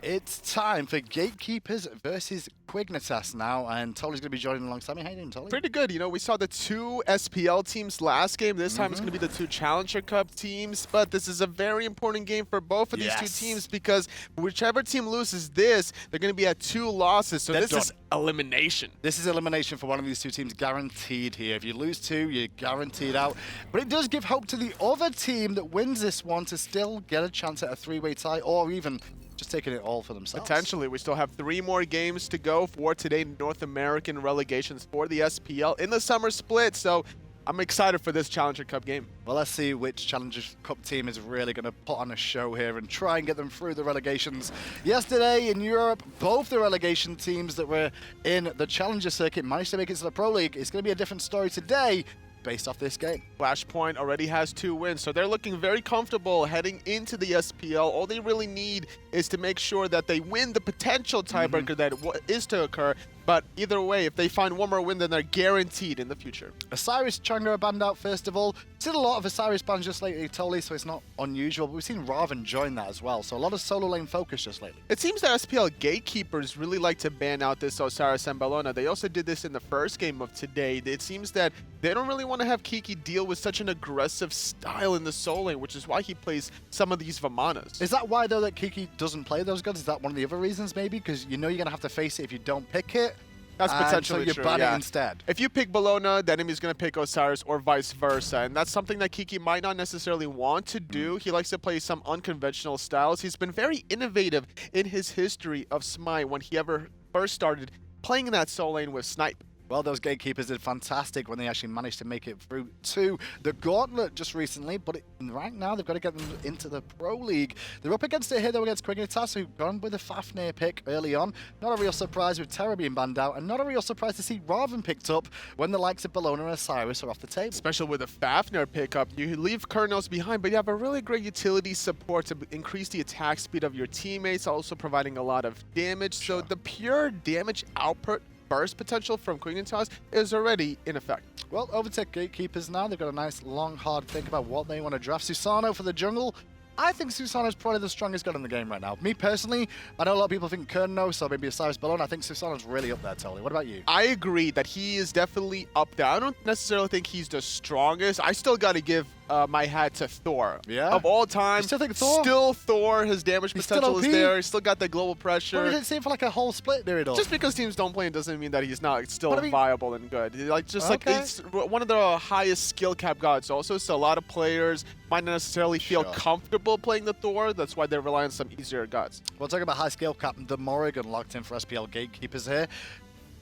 It's time for Gatekeepers versus Quignitas now, and Tolly's going to be joining alongside me. How you doing, Tolly? Pretty good. You know, we saw the two SPL teams last game. This time it's going to be the two Challenger Cup teams, but this is a very important game for both of these two teams because whichever team loses this, they're going to be at 2 losses, so this is elimination. This is elimination for one of these two teams, guaranteed here. If you lose 2, you're guaranteed out. But it does give hope to the other team that wins this one to still get a chance at a 3-way tie, or even just taking it all for themselves. Potentially. We still have 3 more games to go for today, North American relegations for the SPL in the summer split, so I'm excited for this Challenger Cup game. Well, let's see which Challenger Cup team is really going to put on a show here and try and get them through the relegations. Yesterday in Europe, both the relegation teams that were in the Challenger circuit managed to make it to the Pro League. It's going to be a different story today based off this game. Flashpoint already has 2 wins, so they're looking very comfortable heading into the SPL. All they really need is to make sure that they win the potential tiebreaker that is to occur. But either way, if they find one more win, then they're guaranteed in the future. Osiris Chandra a band out first of all. Seen a lot of Osiris bands just lately, Tolly, so it's not unusual. But we've seen Ravana join that as well, so a lot of solo lane focus just lately. It seems that SPL Gatekeepers really like to ban out this Osiris and Bellona. They also did this in the first game of today. It seems that they don't really want to have Kiki deal with such an aggressive style in the solo lane, which is why he plays some of these Vamanas. Is that why, though, that Kiki doesn't play those guns? Is that one of the other reasons, maybe? Because you know you're going to have to face it if you don't pick it. That's potentially so true, you're banning instead. If you pick Bellona, the enemy's going to pick Osiris or vice versa, and that's something that Kiki might not necessarily want to do. He likes to play some unconventional styles. He's been very innovative in his history of Smite when he ever first started playing in that solo lane with Snipe. Well, those Gatekeepers did fantastic when they actually managed to make it through to the Gauntlet just recently, but right now they've got to get them into the Pro League. They're up against it here, though, against Quignitas, who've gone with a Fafnir pick early on. Not a real surprise with Terra being banned out, and not a real surprise to see Ravana picked up when the likes of Bellona and Osiris are off the table. Especially with a Fafnir pickup, you leave Cernunnos behind, but you have a really great utility support to increase the attack speed of your teammates, also providing a lot of damage. So the pure damage output burst potential from Quignitas is already in effect. Well, over to Gatekeepers now. They've got a nice, long, hard think about what they want to draft. Susano for the jungle. I think Susano is probably the strongest gun in the game right now. Me personally, I know a lot of people think Cernunnos or maybe Osiris Bellona. I think Susano's really up there, Tolly. What about you? I agree that he is definitely up there. I don't necessarily think he's the strongest. I still got to give my hat to Thor. Yeah? Of all time, you still think Thor? Still Thor. His damage potential is there. He's still got the global pressure. But we didn't see him for like a whole split period. Just because teams don't play him doesn't mean that he's not still viable and good. Like it's one of the highest skill cap gods also, so a lot of players might not necessarily feel comfortable playing the Thor. That's why they're relying on some easier gods. We'll talk about high skill cap. The Morrigan locked in for SPL Gatekeepers here.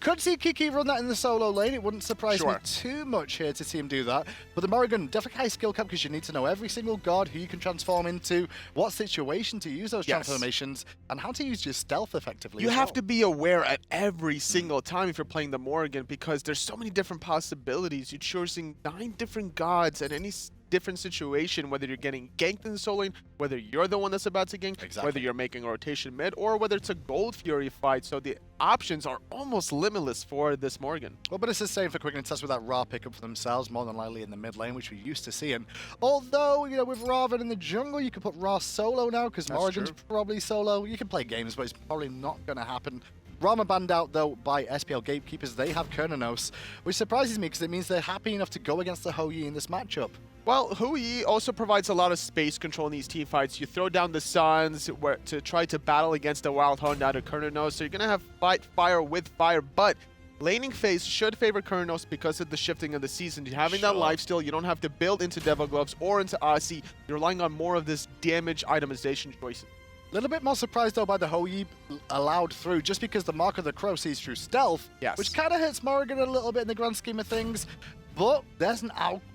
Could see Kiki run that in the solo lane. It wouldn't surprise me too much here to see him do that. But the Morrigan, definitely high skill cap because you need to know every single god, who you can transform into, what situation to use those transformations, and how to use your stealth effectively. You have to be aware at every single time if you're playing the Morrigan because there's so many different possibilities. You're choosing 9 different gods at any different situation, whether you're getting ganked in the solo lane, whether you're the one that's about to gank, whether you're making a rotation mid, or whether it's a Gold Fury fight. So the options are almost limitless for this Morrigan. Well, but it's the same for Quignitas with that Ra pickup for themselves, more than likely in the mid lane, which we used to see. And although, you know, with Ravana in the jungle, you could put Ra solo now, because Morrigan's probably solo. You can play games, but it's probably not going to happen. Rama banned out, though, by SPL Gatekeepers. They have Cernunnos, which surprises me because it means they're happy enough to go against the Hou-Yi in this matchup. Well, Hou-Yi also provides a lot of space control in these teamfights. You throw down the Suns to try to battle against the Wild Hunt out of Cernunnos, so you're going to have fight fire with fire, but laning phase should favor Cernunnos because of the shifting of the season. Having that lifesteal, you don't have to build into Devil Gloves or into Aussie. You're relying on more of this damage itemization choices. A little bit more surprised, though, by the Hou-Yi allowed through, just because the Mark of the Crow sees through stealth, which kind of hits Morrigan a little bit in the grand scheme of things. But there's an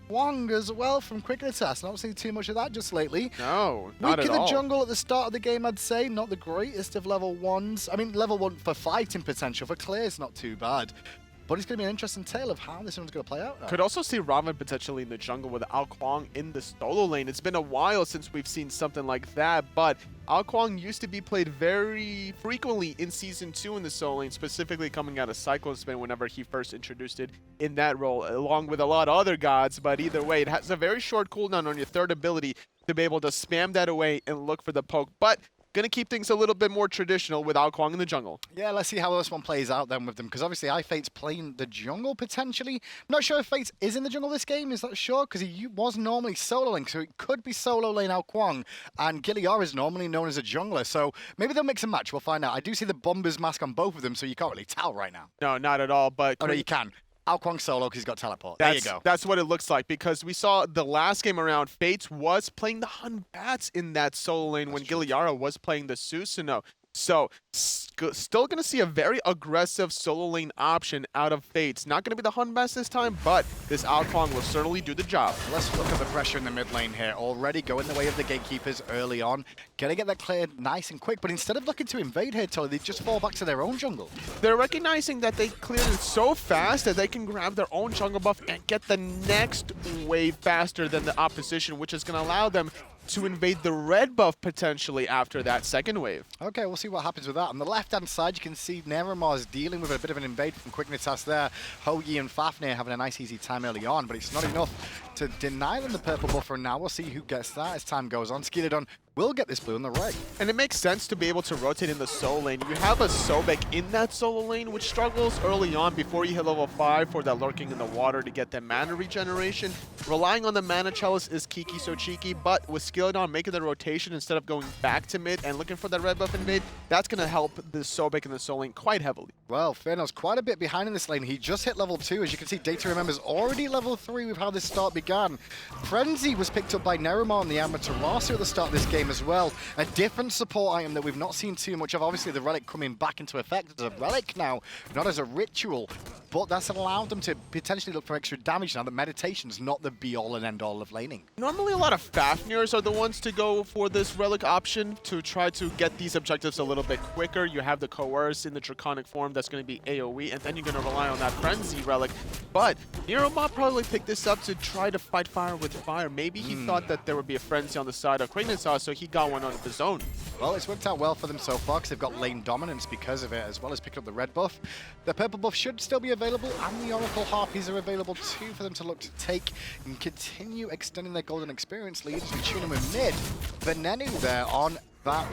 Kuang as well from Quignitas. Not seeing too much of that just lately. No, not at all. Weak in the jungle at the start of the game, I'd say. Not the greatest of level 1s. I mean, level 1 for fighting potential. For clear, it's not too bad. But it's going to be an interesting tale of how this one's going to play out now. Could also see Ravana potentially in the jungle with Kuang in the solo lane. It's been a while since we've seen something like that, but Kuang used to be played very frequently in Season 2 in the solo lane, specifically coming out of Cyclone Spin whenever he first introduced it in that role, along with a lot of other gods. But either way, it has a very short cooldown on your third ability to be able to spam that away and look for the poke. But Going to keep things a little bit more traditional without Kuang in the jungle. Yeah, let's see how this one plays out then with them, because obviously IFates playing the jungle potentially. I'm not sure if Fates is in the jungle this game, is that sure? Because he was normally soloing, so it could be solo lane out Kuang, and Giliara is normally known as a jungler, so maybe they'll mix and match, we'll find out. I do see the Bomber's mask on both of them, so you can't really tell right now. No, not at all, but... Oh, no, you can. Ao Kuang solo because he's got teleport. There you go. That's what it looks like, because we saw the last game around, Fates was playing the Hun Bats in that solo lane when Giliara was playing the Susano. So, still going to see a very aggressive solo lane option out of Fates. Not going to be the Hun Bats this time, but this Ao Kuang will certainly do the job. Let's look at the pressure in the mid lane here. Already going the way of the Gatekeepers early on. Gonna get that cleared nice and quick, but instead of looking to invade here, Tolly, they just fall back to their own jungle. They're recognizing that they cleared it so fast that they can grab their own jungle buff and get the next wave faster than the opposition, which is going to allow them to invade the red buff potentially after that second wave. Okay, we'll see what happens with that. On the left-hand side, you can see NeiruMah is dealing with a bit of an invade from Quignitas there. Hoagie and Fafnir having a nice easy time early on, but it's not enough to deny them the purple buff for now. We'll see who gets that as time goes on. Skeeledon will get this blue in the red. And it makes sense to be able to rotate in the solo lane. You have a Sobek in that solo lane, which struggles early on before you hit level 5 for that lurking in the water to get that mana regeneration. Relying on the mana chalice is KikiSoCheeky, but with Skeeledon making the rotation instead of going back to mid and looking for that red buff invade, that's going to help the Sobek in the solo lane quite heavily. Well, Fearno's quite a bit behind in this lane. He just hit level 2. As you can see, DayToRemeber's already level 3 with how this start began. Frenzy was picked up by NeiruMah on the Amaterasu at the start of this game as well. A different support item that we've not seen too much of. Obviously, the relic coming back into effect as a relic now, not as a ritual. But that's allowed them to potentially look for extra damage now that meditation's not the be-all and end-all of laning. Normally, a lot of Fafnirs are the ones to go for this relic option to try to get these objectives a little bit quicker. You have the Coerce in the Draconic form that's going to be AoE, and then you're going to rely on that Frenzy relic. But NeiruMah probably picked this up to try to fight fire with fire. Maybe he thought that there would be a Frenzy on the side of Quignitas, so he got one on his own. Well, it's worked out well for them so far because they've got lane dominance because of it, as well as picking up the red buff. The purple buff should still be available, and the Oracle Harpies are available too for them to look to take and continue extending their golden experience lead as we tune them with mid. Venenu there on that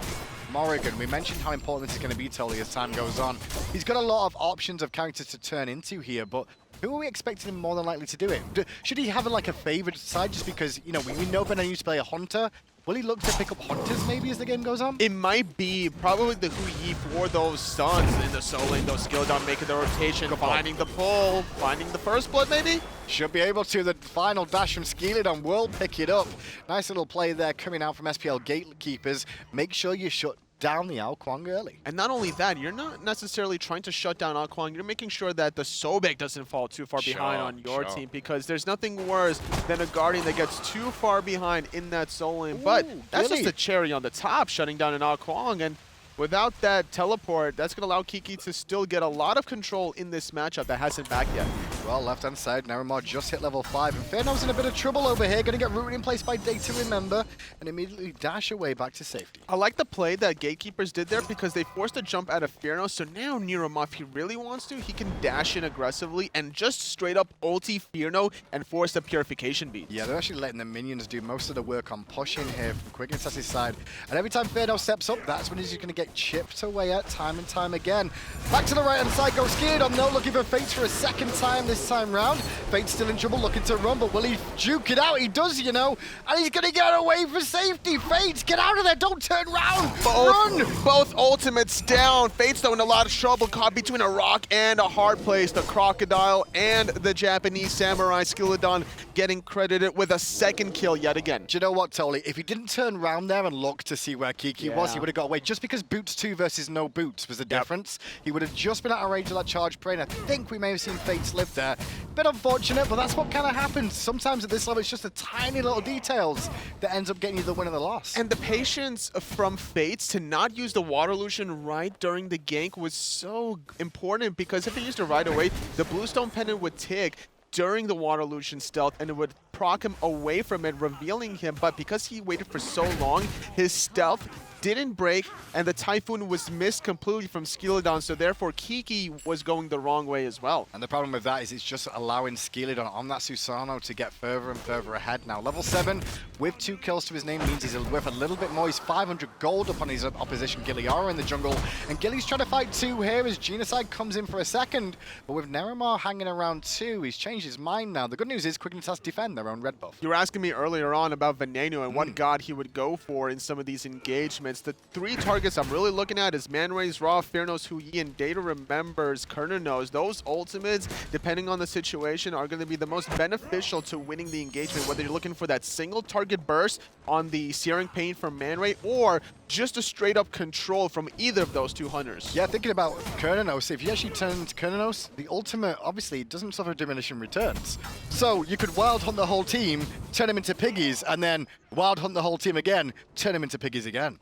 Morrigan. We mentioned how important this is going to be, Tolly, as time goes on. He's got a lot of options of characters to turn into here, but who are we expecting him more than likely to do it? Should he have like a favored side just because, you know, we know Venenu used to play a hunter? Will he look to pick up hunters maybe as the game goes on? It might be probably the Hui for those stuns in the solo lane, those Skeeledon making the rotation, finding the pull, finding the first blood maybe? Should be able to. The final dash from Skeeledon will pick it up. Nice little play there coming out from SPL Gatekeepers. Make sure you shut down the Ao Kuang early. And not only that, you're not necessarily trying to shut down Ao Kuang, you're making sure that the Sobek doesn't fall too far behind on your team, because there's nothing worse than a Guardian that gets too far behind in that solo lane. But that's just the cherry on the top, shutting down an Ao Kuang, and without that teleport, that's going to allow Kiki to still get a lot of control in this matchup that hasn't back yet. Well, left-hand side, NeiruMah just hit level 5, and Fearno's in a bit of trouble over here. Going to get rooted in place by DayToRemeber and immediately dash away back to safety. I like the play that Gatekeepers did there because they forced a jump out of Fearno, so now NeiruMah, if he really wants to, he can dash in aggressively and just straight up ulti Fearno and force the Purification Beat. Yeah, they're actually letting the minions do most of the work on pushing here from Quignitas' side. And every time Fearno steps up, that's when he's going to get chipped away at time and time again. Back to the right-hand side goes Skeeledon, though, looking for Fates for a second time this time round. Fates still in trouble, looking to run, but will he juke it out? He does, you know, and he's going to get away for safety. Fates, get out of there, don't turn around, run! Both ultimates down. Fates, though, in a lot of trouble, caught between a rock and a hard place. The Crocodile and the Japanese Samurai. Skeeledon getting credited with a second kill yet again. Do you know what, Tolly? If he didn't turn around there and look to see where Kiki was, he would have got away. Just because boots 2 versus no boots was the difference. He would have just been out of range of that charge prey, and I think we may have seen Fates live there. Bit unfortunate, but that's what kind of happens. Sometimes at this level, it's just the tiny little details that ends up getting you the win or the loss. And the patience from Fates to not use the Water Illusion right during the gank was so important, because if he used it right away, the Bluestone Pendant would tick during the Water Illusion stealth, and it would proc him away from it, revealing him. But because he waited for so long, his stealth didn't break, and the Typhoon was missed completely from Skeeledon, so therefore Kiki was going the wrong way as well. And the problem with that is it's just allowing Skeeledon on that Susano to get further and further ahead now. Level 7 with 2 kills to his name means he's worth a little bit more. He's 500 gold upon his opposition Giliara in the jungle, and Gilly's trying to fight 2 here as Genocide comes in for a second. But with NeiruMah hanging around 2, he's changed his mind now. The good news is Quignitas defend their own red buff. You were asking me earlier on about Venenu and what god he would go for in some of these engagements. The 3 targets I'm really looking at is ManRay's Raw, Fearno's Hui, and DayToRemeber's Cernunnos. Those ultimates, depending on the situation, are going to be the most beneficial to winning the engagement, whether you're looking for that single target burst on the Searing Pain from ManRay or just a straight up control from either of those 2 hunters. Yeah, thinking about Cernunnos, if you actually turn into Cernunnos, the ultimate obviously doesn't suffer diminishing returns. So you could wild hunt the whole team, turn him into piggies, and then wild hunt the whole team again, turn him into piggies again.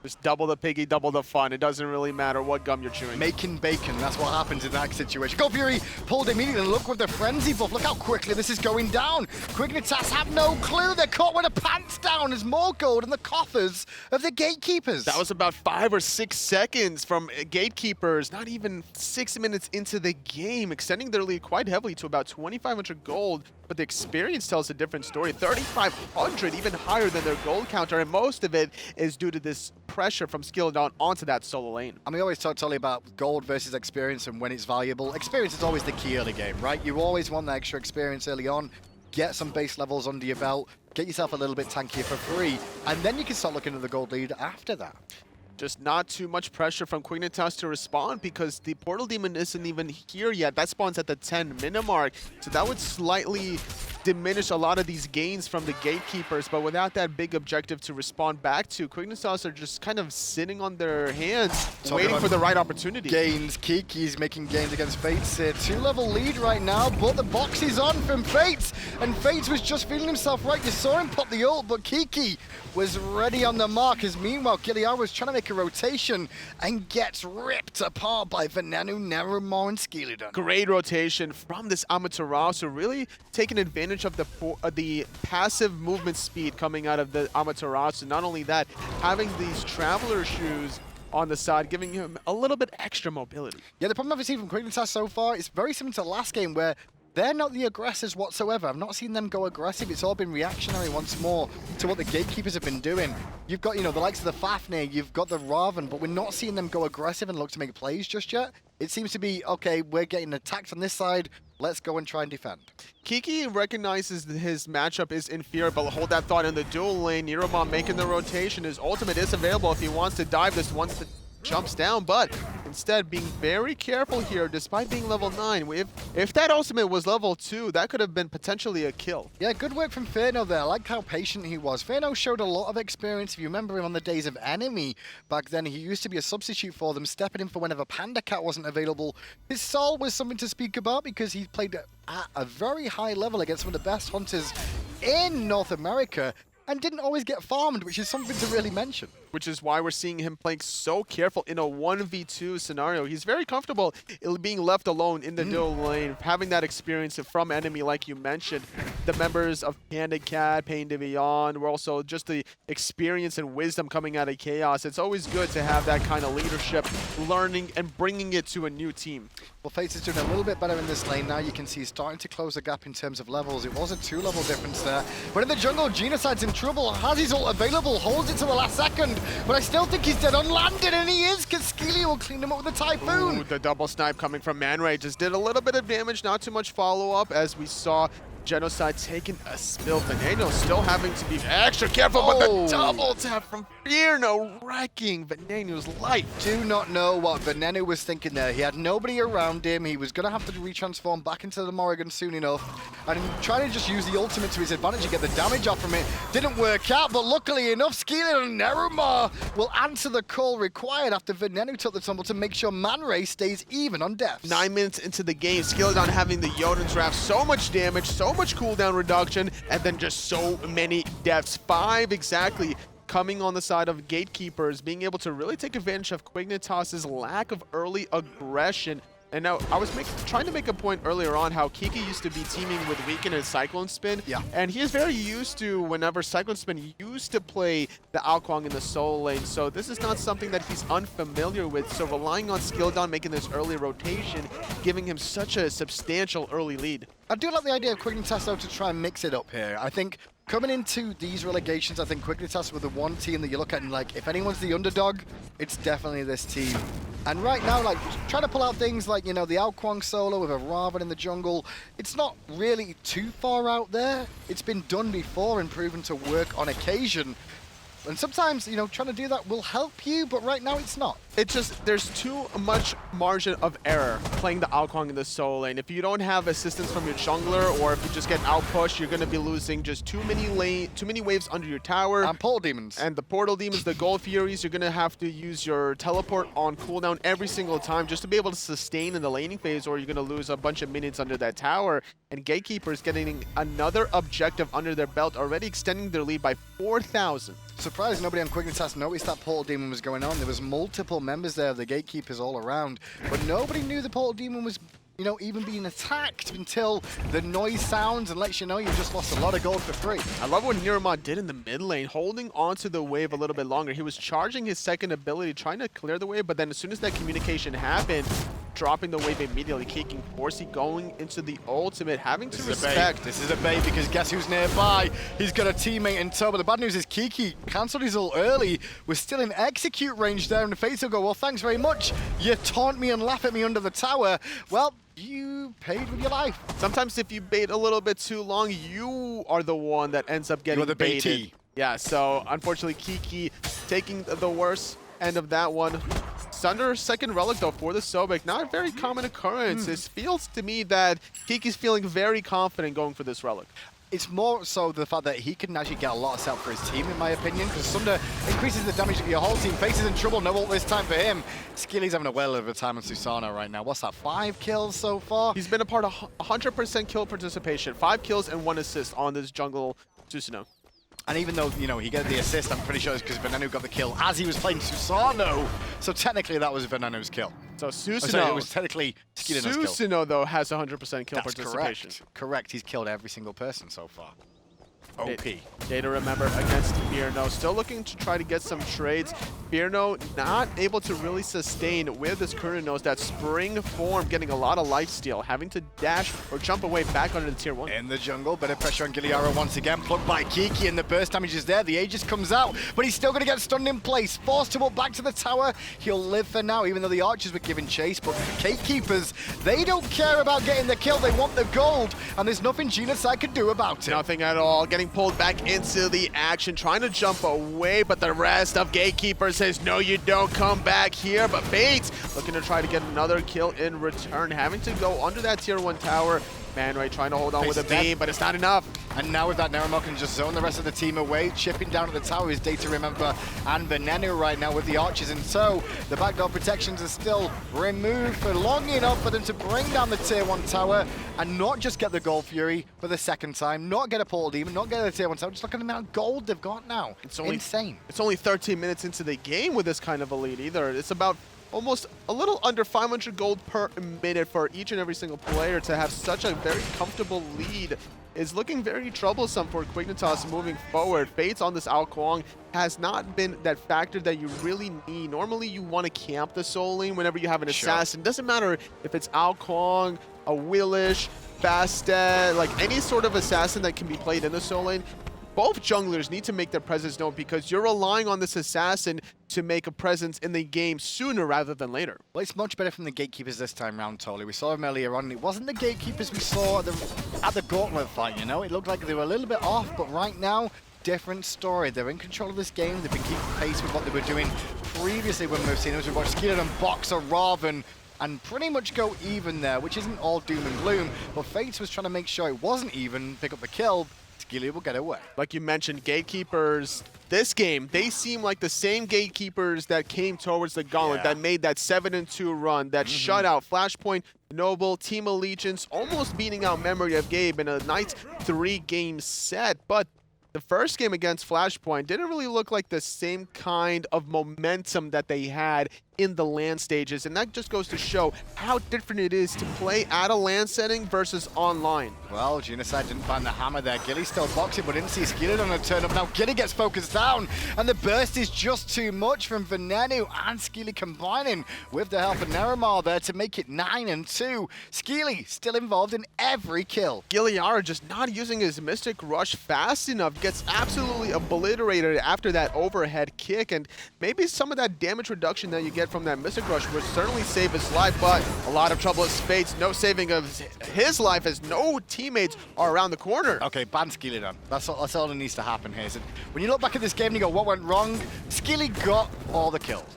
Just double the piggy, double the fun. It doesn't really matter what gum you're chewing. Making bacon, that's what happens in that situation. Go Fury pulled immediately. Look with the frenzy buff. Look how quickly this is going down. Quignitas have no clue. They're caught with the pants down. There's more gold in the coffers of the Gatekeepers. That was about 5 or 6 seconds from Gatekeepers. Not even 6 minutes into the game, extending their lead quite heavily to about 2,500 gold. But the experience tells a different story. 3,500, even higher than their gold counter, and most of it is due to this pressure from Skeeledon onto that solo lane. And we always talk totally about gold versus experience and when it's valuable. Experience is always the key early game, right? You always want that extra experience early on. Get some base levels under your belt. Get yourself a little bit tankier for free. And then you can start looking at the gold lead after that. Just not too much pressure from Quignitas to respond because the Portal Demon isn't even here yet. That spawns at the 10-minute mark. So that would slightly diminish a lot of these gains from the Gatekeepers, but without that big objective to respond back to, Quignitas are just kind of sitting on their hands, waiting for the right opportunity. Gains, Kiki's making gains against Fates here. 2-level lead right now, but the box is on from Fates, and Fates was just feeling himself right. You saw him pop the ult, but Kiki was ready on the mark, as meanwhile Giliara was trying to make a rotation and gets ripped apart by Venenu, NeiruMah, and Skeeledon. Great rotation from this Amaterasu, really taking advantage of the passive movement speed coming out of the Amaterasu. Not only that, having these Traveler shoes on the side, giving him a little bit extra mobility. Yeah, the problem I've seen from Quignitas so far is very similar to last game where they're not the aggressors whatsoever. I've not seen them go aggressive. It's all been reactionary once more to what the Gatekeepers have been doing. You've got, the likes of the Fafnir, you've got the Ravana, but we're not seeing them go aggressive and look to make plays just yet. It seems to be, okay, we're getting attacked on this side. Let's go and try and defend. Kiki recognizes that his matchup is inferior, but hold that thought in the dual lane. NeiruMah making the rotation. His ultimate is available if he wants to dive this once the jumps down, but instead being very careful here despite being level 9. If that ultimate was level 2, that could have been potentially a kill. Yeah, good work from Fearno there. I liked how patient he was. Fearno showed a lot of experience. If you remember him on the days of Enemy, back then he used to be a substitute for them, stepping in for whenever Panda Cat wasn't available. His soul was something to speak about because he played at a very high level against some of the best hunters in North America and didn't always get farmed, which is something to really mention. Which is why we're seeing him playing so careful in a 1v2 scenario. He's very comfortable being left alone in the dual lane, having that experience from Enemy like you mentioned. The members of Panda Cat, Pain to Beyond, were also just the experience and wisdom coming out of Chaos. It's always good to have that kind of leadership, learning and bringing it to a new team. Well, Fates is doing a little bit better in this lane now. You can see he's starting to close the gap in terms of levels. It was a 2-level difference there. But in the jungle, Genocide's in trouble. Has his ult available, holds it to the last second. But I still think he's dead on landing, and he is, because Skeely will clean him up with the Typhoon. Ooh, the double snipe coming from ManRay just did a little bit of damage, not too much follow-up, as we saw Genocide taking a spill. Venenu still having to be extra careful, but the double tap from Fearno wrecking Venenu's life. Do not know what Venenu was thinking there. He had nobody around him. He was going to have to retransform back into the Morrigan soon enough. And trying to just use the ultimate to his advantage and get the damage off from it didn't work out. But luckily enough, Skeeledon and NeiruMah will answer the call required after Venenu took the tumble to make sure ManRay stays even on deaths. 9 minutes into the game, Skeeledon having the Jotun draft, so much damage, so much cooldown reduction, and then just so many deaths. 5 exactly coming on the side of Gatekeepers, being able to really take advantage of Quignitas' lack of early aggression. And now, I was trying to make a point earlier on how Kiki used to be teaming with Weaken and Cyclone Spin. Yeah. And he is very used to whenever Cyclone Spin used to play the Quang in the soul lane. So this is not something that he's unfamiliar with. So relying on Skeeledon making this early rotation, giving him such a substantial early lead. I do like the idea of Quignitas, though, to try and mix it up here. I think coming into these relegations, I think Quignitas were the one team that you look at and, like, if anyone's the underdog, it's definitely this team. And right now, like, trying to pull out things like, you know, the Quang solo with a Ravana in the jungle, it's not really too far out there. It's been done before and proven to work on occasion. And sometimes, you know, trying to do that will help you, but right now it's not. It's just, there's too much margin of error playing the Quang in the solo lane. If you don't have assistance from your jungler, or if you just get outpushed, you're going to be losing just too many waves under your tower. And portal demons. And the portal demons, the gold furies, you're going to have to use your teleport on cooldown every single time just to be able to sustain in the laning phase, or you're going to lose a bunch of minions under that tower. And Gatekeepers getting another objective under their belt, already extending their lead by 4,000. Surprised nobody on Quignitas noticed that portal demon was going on. There was multiple members there of the Gatekeepers all around, but nobody knew the portal demon was, you know, even being attacked until the noise sounds and lets you know you just lost a lot of gold for free. I love what NeiruMah did in the mid lane, holding onto the wave a little bit longer. He was charging his second ability, trying to clear the wave, but then as soon as that communication happened, dropping the wave immediately, kicking Forcey, going into the ultimate, having to respect. This is a bait because guess who's nearby? He's got a teammate in tow, but the bad news is Kiki cancelled his ult early. We're still in execute range there, and the Fates will go, well, thanks very much. You taunt me and laugh at me under the tower. Well, you paid with your life. Sometimes if you bait a little bit too long, you are the one that ends up getting baited. baitee. Yeah, so unfortunately Kiki taking the worst end of that one. Sunder's second relic, though, for the Sobek. Not a very common occurrence. It feels to me that Kiki's feeling very confident going for this relic. It's more so the fact that he can actually get a lot of self for his team, in my opinion, because Sunder increases the damage of your whole team. Faces in trouble, no ult this time for him. Skeely's having a whale of a time on Susano right now. What's that, 5 kills so far? He's been a part of 100% kill participation. 5 kills and 1 assist on this jungle Susano. And even though, you know, he got the assist, I'm pretty sure it's because Venenu got the kill as he was playing Susano. So technically that was Venenu's kill. So Susano, sorry, it was technically Skeeledon's kill. Susano, though, has 100% kill That's participation. Correct. He's killed every single person so far. OP. DayToRemeber against Fearno. Still looking to try to get some trades. Fearno not able to really sustain with his Cernunnos. That spring form getting a lot of lifesteal. Having to dash or jump away back under the tier 1. In the jungle, better pressure on Giliara once again. Plugged by Kiki and the burst damage is there. The Aegis comes out, but he's still going to get stunned in place. Forced to walk back to the tower. He'll live for now, even though the archers were giving chase. But the Gatekeepers, they don't care about getting the kill. They want the gold, and there's nothing Genocide can do about it. Nothing at all. Getting pulled back into the action, trying to jump away, but the rest of Gatekeeper says, no, you don't come back here. But Fates looking to try to get another kill in return, having to go under that tier 1 tower. ManRay trying to hold on with a beam, but it's not enough. And now with that, NeiruMah can just zone the rest of the team away. Chipping down at the tower is DayToRemeber and Venenu right now with the archers in tow. The backdoor protections are still removed for long enough for them to bring down the tier 1 tower and not just get the Gold Fury for the second time, not get a Portal Demon, not get a tier 1 tower. Just look at the amount of gold they've got now. It's insane. It's only 13 minutes into the game with this kind of a lead either. It's about almost a little under 500 gold per minute for each and every single player. To have such a very comfortable lead is looking very troublesome for Quignitas moving forward. Fates on this Quang has not been that factor that you really need. Normally you want to camp the soul lane whenever you have an assassin. Doesn't matter if it's Quang, a Willish, Bastet, like any sort of assassin that can be played in the soul lane. Both junglers need to make their presence known because you're relying on this assassin to make a presence in the game sooner rather than later. Well, it's much better from the Gatekeepers this time round, Tolly. We saw them earlier on, and it wasn't the Gatekeepers we saw at the Gauntlet fight, you know? It looked like they were a little bit off, but right now, different story. They're in control of this game. They've been keeping pace with what they were doing previously when we've seen them. We've watched Skeeledon box a Ravana and pretty much go even there, which isn't all doom and gloom, but Fates was trying to make sure it wasn't even, pick up the kill. Giliara will get away. Like you mentioned, Gatekeepers, this game, they seem like the same Gatekeepers that came towards the Gauntlet, that made that 7-2 run, that shut out Flashpoint, Noble, Team Allegiance, almost beating out Memory of Gabe in a nice 3-game set. But the first game against Flashpoint didn't really look like the same kind of momentum that they had in the LAN stages, and that just goes to show how different it is to play at a LAN setting versus online. Well, Genocide didn't find the hammer there. Gilly still boxing, but didn't see Skeeledon on a turn up. Now Gilly gets focused down, and the burst is just too much from Venenu and Skeely combining with the help of NeiruMah there to make it 9-2. Skeely still involved in every kill. Giliara just not using his Mystic Rush fast enough, gets absolutely obliterated after that overhead kick, and maybe some of that damage reduction that you get from that Mystic Rush would certainly save his life, but a lot of trouble as Fates, no saving of his life as no teammates are around the corner. Okay, ban Skeeledon. That's all that needs to happen here. So when you look back at this game and you go, what went wrong? Skeely got all the kills.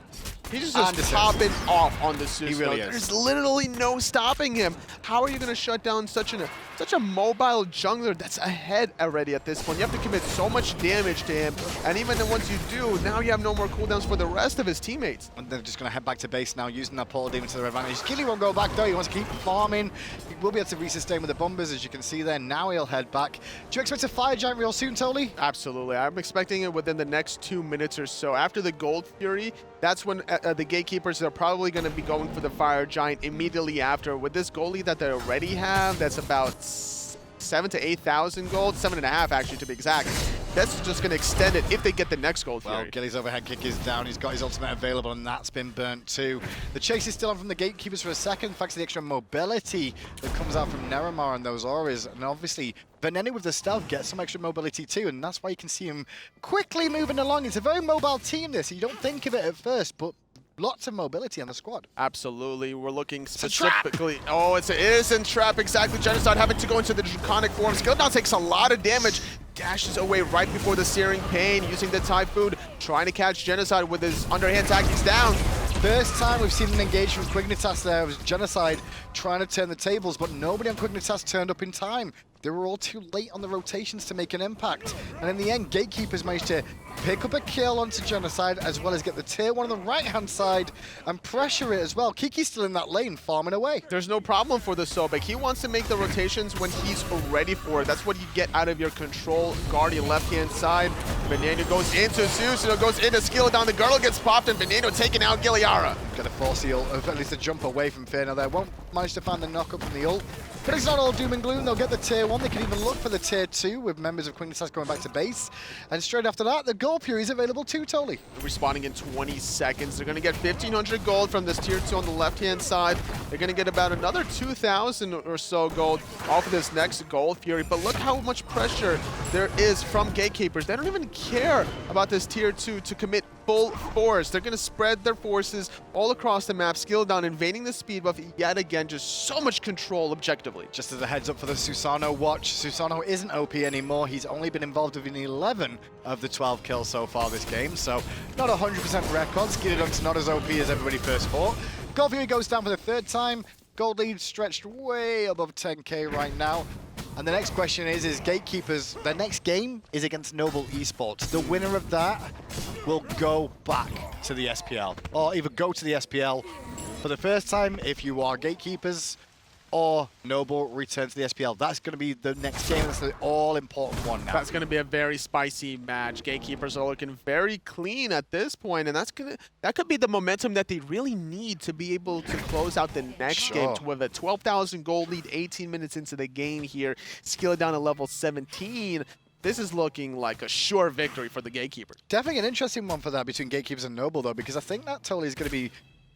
He's just popping off on the Susano. He really is. There's literally no stopping him. How are you going to shut down such a mobile jungler that's ahead already at this point? You have to commit so much damage to him, and even once you do, now you have no more cooldowns for the rest of his teammates. And they're just going to head back to base now, using that portal demon to their advantage. Skeely won't go back though. He wants to keep farming. He will be able to resustain with the bombers, as you can see there. Now he'll head back. Do you expect a fire giant real soon, Toli? Absolutely. I'm expecting it within the next 2 minutes or so. After the Gold Fury, that's when the Gatekeepers are probably going to be going for the Fire Giant immediately after. With this gold lead that they already have, that's about 7,000 to 8,000 gold, 7.5 actually to be exact. That's just going to extend it if they get the next Gold Fury. Well, Gilly's overhead kick is down. He's got his ultimate available, and that's been burnt too. The chase is still on from the Gatekeepers for a second, thanks to the extra mobility that comes out from NeiruMah and those auras. And obviously, Venenu with the stealth gets some extra mobility too, and that's why you can see him quickly moving along. It's a very mobile team, this. You don't think of it at first, but lots of mobility on the squad. Absolutely. We're looking specifically. Oh, it's an innocent trap. Exactly. Genocide having to go into the draconic form. Skeeledon takes a lot of damage. Dashes away right before the Searing Pain, using the Typhoon, trying to catch Genocide with his underhand tactics down. First time we've seen an engagement with Quignitas there. It was Genocide trying to turn the tables, but nobody on Quignitas turned up in time. They were all too late on the rotations to make an impact. And in the end, Gatekeepers managed to pick up a kill onto Genocide, as well as get the tier 1 on the right-hand side and pressure it as well. Kiki's still in that lane, farming away. There's no problem for the Sobek. He wants to make the rotations when he's ready for it. That's what you get out of your control guardian left-hand side. Venenu goes into Susano, goes into Skeeledon. The girdle gets popped, and Venenu taking out Giliara. Got a force heal, or at least a jump away from Fearno there. Won't manage to find the knock-up from the ult. But it's not all doom and gloom. They'll get the tier 1. They can even look for the tier 2 with members of Quignitas going back to base. And straight after that, the Gold Fury is available too, Toli. Respawning in 20 seconds. They're going to get 1,500 gold from this tier 2 on the left-hand side. They're going to get about another 2,000 or so gold off of this next Gold Fury. But look how much pressure there is from Gatekeepers. They don't even care about this tier 2 to commit full force. They're going to spread their forces all across the map. Skeeledon invading the speed buff yet again. Just so much control objectively. Just as a heads up for the Susano watch, Susano isn't OP anymore. He's only been involved in 11 of the 12 kills so far this game, so not 100% record. Skeeledon's not as OP as everybody first thought. Gold Fury goes down for the 3rd time. Gold lead stretched way above 10k right now. And the next question is Gatekeepers, their next game is against Noble Esports. The winner of that will go back to the SPL, or either go to the SPL for the first time if you are Gatekeepers, or Noble return to the SPL. That's going to be the next game. That's the all-important one now. That's going to be a very spicy match. Gatekeepers are looking very clean at this point, and that could be the momentum that they really need to be able to close out the next game with a 12,000 gold lead 18 minutes into the game here. Skeeledon at level 17. This is looking like a sure victory for the Gatekeepers. Definitely an interesting one for that between Gatekeepers and Noble, though, because I think that totally is going to be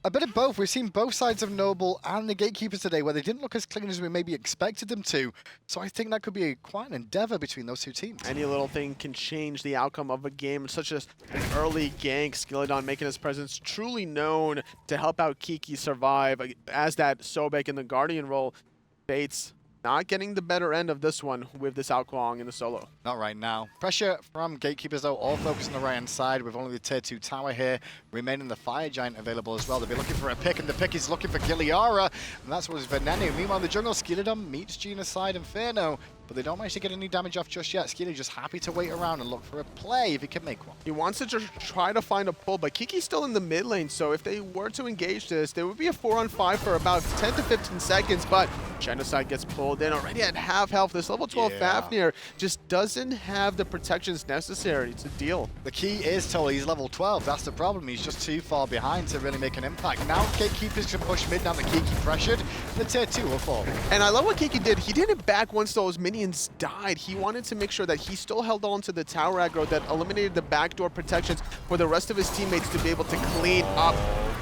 a bit of both. We've seen both sides of Noble and the Gatekeepers today where they didn't look as clean as we maybe expected them to. So I think that could be quite an endeavor between those two teams. Any little thing can change the outcome of a game, such as an early gank. Skeeledon making his presence truly known to help out Kiki survive as that Sobek in the Guardian role. Fates not getting the better end of this one with this out Kuang in the solo. Not right now. Pressure from Gatekeepers, though, all focused on the right-hand side with only the tier 2 tower here, remaining the Fire Giant available as well. They'll be looking for a pick, and the pick is looking for Giliara, and that's what was Venenu. Meanwhile, in the jungle, Skeeledon meets Genocide and Fearno. but they don't manage to get any damage off just yet. Skeeledon just happy to wait around and look for a play if he can make one. He wants to just try to find a pull, but Kiki's still in the mid lane, so if they were to engage this, there would be a 4-on-5 for about 10 to 15 seconds, but Genocide gets pulled in already at half health. This level 12 Fafnir just doesn't have the protections necessary to deal. The key is totally he's level 12. That's the problem. He's just too far behind to really make an impact. Now Gatekeepers can push mid, now the Kiki pressured. The tier 2 will fall. And I love what Kiki did. He didn't back once those minions died. He wanted to make sure that he still held on to the tower aggro that eliminated the backdoor protections for the rest of his teammates to be able to clean up.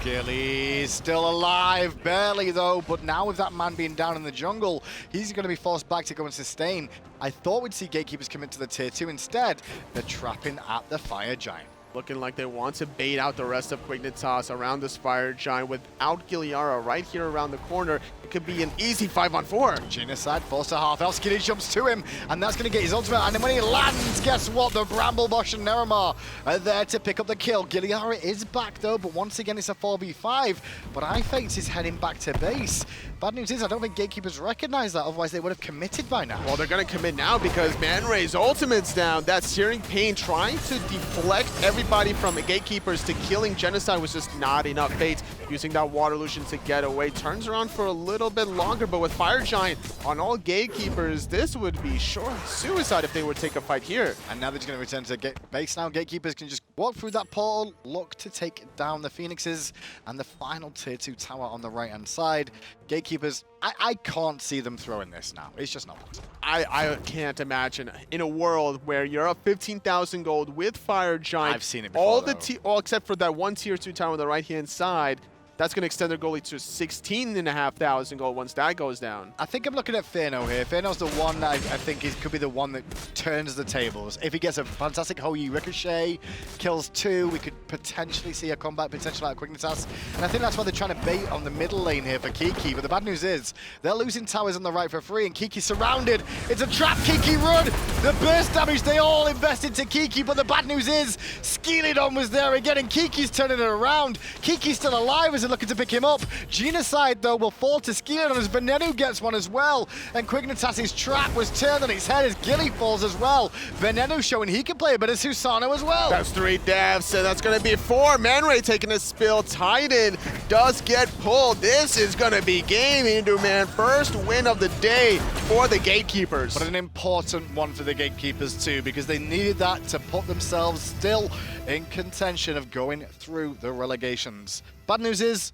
Gilly's still alive, barely though, but now with that man being down in the jungle, he's going to be forced back to go and sustain. I thought we'd see Gatekeepers commit to the tier 2. Instead, they're trapping at the Fire Giant. Looking like they want to bait out the rest of Quignitas around this Fire Giant. Without Giliara right here around the corner, it could be an easy 5-on-4. Genocide forced to half health. Skeeledon jumps to him, and that's going to get his ultimate. And then when he lands, guess what? The Bramblebosh and NeiruMah are there to pick up the kill. Giliara is back though, but once again it's a 4v5. But IFates is heading back to base. Bad news is I don't think Gatekeepers recognize that, otherwise they would have committed by now. Well, they're going to commit now because ManRay's ultimate's down. That Searing Pain trying to deflect everybody from Gatekeepers to killing Genocide was just not enough. Fates using that Water Illusion to get away. Turns around for a little bit longer, but with Fire Giant on all Gatekeepers, this would be sure suicide if they would take a fight here. And now they're just going to return to base now. Gatekeepers can just walk through that portal, look to take down the Phoenixes, and the final tier 2 tower on the right-hand side. Gatekeepers, I can't see them throwing this now. It's just not possible. I can't imagine in a world where you're up 15,000 gold with Fire Giant. I've seen it before, all except for that one tier 2 tower on the right-hand side. That's going to extend their goalie to 16,500 gold once that goes down. I think I'm looking at Fearno here. Fearno's the one that I think could be the one that turns the tables. If he gets a fantastic Hoyi Ricochet, kills 2, we could potentially see a comeback potential out of Quignitas. And I think that's why they're trying to bait on the middle lane here for Kiki. But the bad news is they're losing towers on the right for free, and Kiki's surrounded. It's a trap. Kiki run. The burst damage they all invested to Kiki. But the bad news is Skeeledon was there again, and Kiki's turning it around. Kiki's still alive as looking to pick him up. Genocide, though, will fall to Skeeledon as Venenu gets one as well. And Quignitas' trap was turned on its head as Gilly falls as well. Venenu showing he can play a bit of Susano as well. That's 3 deaths, and that's going to be 4. ManRay taking a spill. Titan does get pulled. This is going to be game into man. First win of the day for the Gatekeepers. But an important one for the Gatekeepers too, because they needed that to put themselves still in contention of going through the relegations. Bad news is,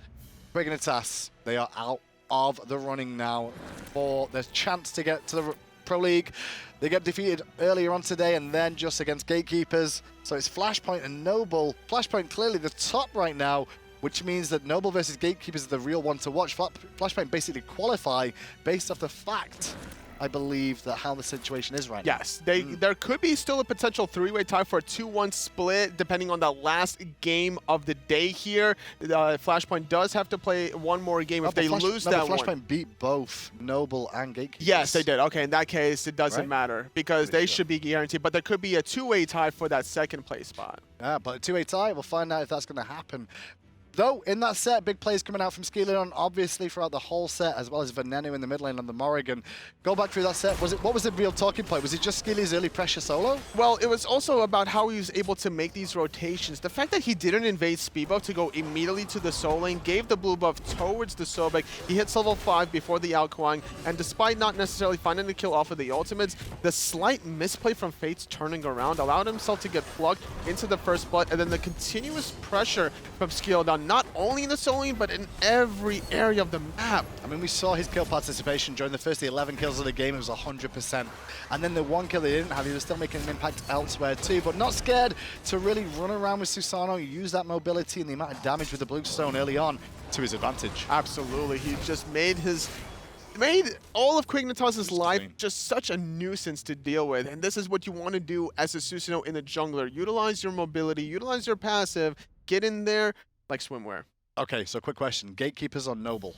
Quignitas, they are out of the running now for their chance to get to the Pro League. They get defeated earlier on today and then just against Gatekeepers. So it's Flashpoint and Noble. Flashpoint clearly the top right now, which means that Noble versus Gatekeepers is the real one to watch. Flashpoint basically qualify based off the fact, I believe, that how the situation is right now. Yes, there could be still a potential 3-way tie for a 2-1 split, depending on the last game of the day here. Flashpoint does have to play one more game if they lose that one. Flashpoint beat both Noble and Gatekeepers. Yes, they did. Okay, in that case, it doesn't matter because they should be guaranteed. But there could be a 2-way tie for that second place spot. Yeah, but a 2-way tie, we'll find out if that's going to happen. Though, in that set, big plays coming out from Skeeledon, obviously, throughout the whole set, as well as Venenu in the mid lane on the Morrigan. Go back through that set. What was the real talking point? Was it just Skeely's early pressure solo? Well, it was also about how he was able to make these rotations. The fact that he didn't invade speed buff to go immediately to the soul lane gave the blue buff towards the Sobek. He hits level 5 before the Kuang, and despite not necessarily finding the kill off of the ultimates, the slight misplay from Fates turning around allowed himself to get plugged into the first blood, and then the continuous pressure from Skeeledon, not only in the soul lane, but in every area of the map. I mean, we saw his kill participation during the first 11 kills of the game. It was 100%. And then the one kill they didn't have, he was still making an impact elsewhere too, but not scared to really run around with Susano, use that mobility and the amount of damage with the Bluestone early on to his advantage. Absolutely. He just made all of Quignitas' life just such a nuisance to deal with, and this is what you want to do as a Susano in the jungler. Utilize your mobility, utilize your passive, get in there like swimwear. Okay, so quick question. Gatekeepers on Noble?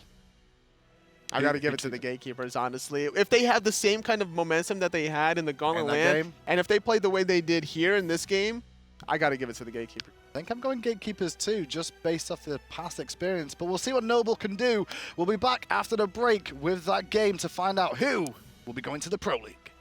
I got to give it to the Gatekeepers, honestly. If they had the same kind of momentum that they had in the Gauntlet Land, and if they played the way they did here in this game, I got to give it to the Gatekeepers. I think I'm going Gatekeepers too, just based off the past experience. But we'll see what Noble can do. We'll be back after the break with that game to find out who will be going to the Pro League.